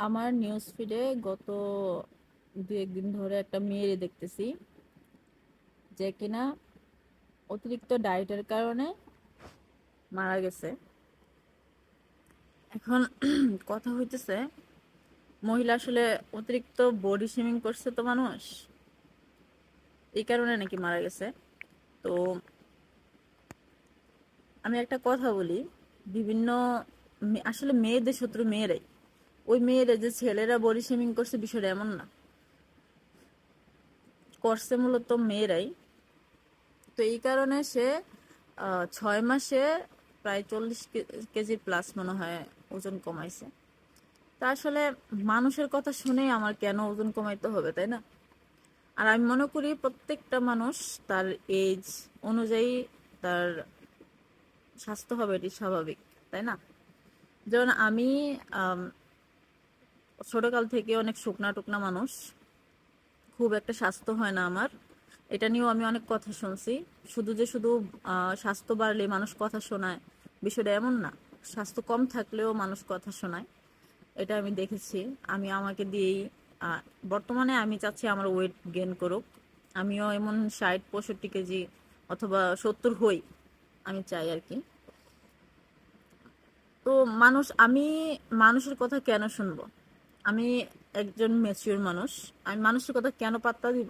আমার নিউজ ফিডে গত দু একদিন ধরে একটা মেয়েরে দেখতেছি যে কিনা অতিরিক্ত ডায়েটের কারণে মারা গেছে। এখন কথা হইতেছে, মহিলা আসলে অতিরিক্ত বডি শেমিং করছে তো মানুষ, এই কারণে নাকি মারা গেছে। তো আমি একটা কথা বলি, বিভিন্ন আসলে মেয়েদের শত্রু মেয়েরাই। ওই মেয়েরা যে ছেলেরা বডি শেমিং করছে বিষয়টা এমন না, করছে মূলত মেয়েরাই। তো এই কারণে সে 6 মাসে প্রায় 40 কেজি প্লাস মনে হয় ওজন কমাইছে। তা আসলে মানুষের কথা শুনেই আমার কেন ওজন কমাইতে হবে, তাই না? আর আমি মনে করি প্রত্যেকটা মানুষ তার এজ অনুযায়ী তার স্বাস্থ্য হবে, এটি স্বাভাবিক, তাই না? যেমন আমি আম, ছোটকাল থেকে অনেক শুকনা টুকনা মানুষ, খুব একটা স্বাস্থ্য হয় না আমার। এটা নিয়েও আমি অনেক কথা শুনছি। শুধু স্বাস্থ্য বাড়লে মানুষ কথা শোনায়, বিষয়টা এমন না। স্বাস্থ্য কম থাকলেও মানুষ কথা শোনায়, এটা আমি দেখেছি। আমি আমাকে দিয়েই আহ, বর্তমানে আমি চাচ্ছি আমার ওয়েট গেইন করুক। আমিও এমন 60-65 কেজি অথবা 70 হই, আমি চাই আর কি। তো আমি মানুষের কথা কেন শুনবো? আমি একজন ম্যাচিওর মানুষ, আমি মানুষের কথা কেন পাত্তা দিব?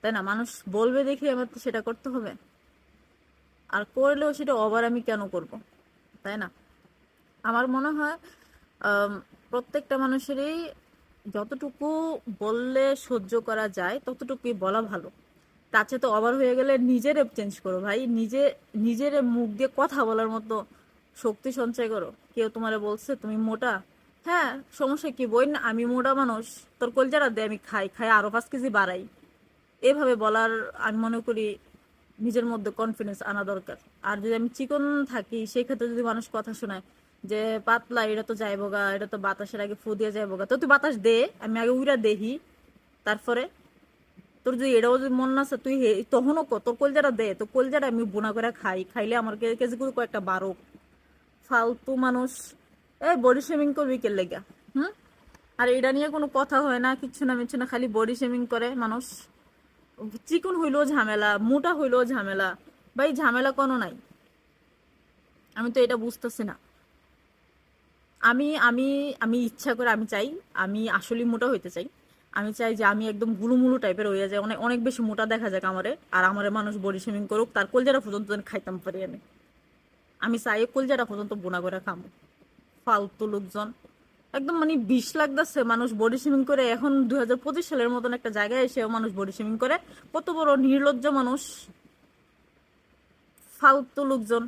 তাই না? মানুষ বলবে দেখে আমার তো সেটা করতে হবে, আর করলেও সেটা ওভার আমি কেন করব, তাই না? আমার মনে হয় আম, প্রত্যেকটা মানুষেরই যতটুকু বললে সহ্য করা যায় ততটুকুই বলা ভালো। তার চেয়ে তো ওভার হয়ে গেলে নিজেরে চেঞ্জ করো ভাই, নিজের মুখ দিয়ে কথা বলার মতো শক্তি সঞ্চয় করো। কেউ তোমারে বলছে তুমি মোটা, হ্যাঁ, সমস্যা কি? বই না, আমি মোটা মানুষ, তোর কলজাটা দে, আমি খাই খাই আরো 5 কেজি বাড়াই। এভাবে বলার আমি মনে করি নিজের মধ্যে কনফিডেন্স আনা দরকার। আর যদি আমি চিকন থাকি সেক্ষেত্রে যদি মানুষ কথা শোনায় যে পাতলা, এটা তো যাইবো গা, এটা তো বাতাসের আগে ফু দিয়ে যাইবো গা, তো তুই বাতাস দে, আমি আগে উইরা দেহি, তারপরে তোর যদি এটাও যদি মন না আছে তুই তখনও তোর কলজাটা দে, তোর কলজাটা আমি বোনা করে খাই, খাইলে আমার কেজি করে কয়েকটা বারো। ফালতু মানুষ এই বডি শেমিং করবি কে লেগা? হুম। আর এটা নিয়ে কোনো কথা হয় না, কিচ্ছু না মিচ্ছু না, খালি বডি শেমিং করে মানুষ। চিকন হইলেও ঝামেলা, মোটা হইলেও ঝামেলা। ভাই ঝামেলা কোনো নাই, আমি তো এটা বুঝতেছি না। আমি আমি আমি ইচ্ছা করে আমি চাই, আমি আসলে মোটা হইতে চাই। আমি চাই যে আমি একদম গুলুমুলু টাইপের হয়ে যায়, অনেক অনেক বেশি মোটা দেখা যাক আমারে, আর আমারে মানুষ বডি শেমিং করুক, তার কলজাটা পর্যন্ত যেন খাইতাম পারি আমি। আমি চাই কলজাটা পর্যন্ত বোনা করে খামো। ফালতু লোকজন, একদম মানে বিষ লাগতেছে মানুষ বডি শেমিং করে। এখন 2025 সালের মতন একটা জায়গায় এসেও মানুষ বডি শেমিং করে, কত বড় নির্লজ্জ মানুষ, ফালতু লোকজন।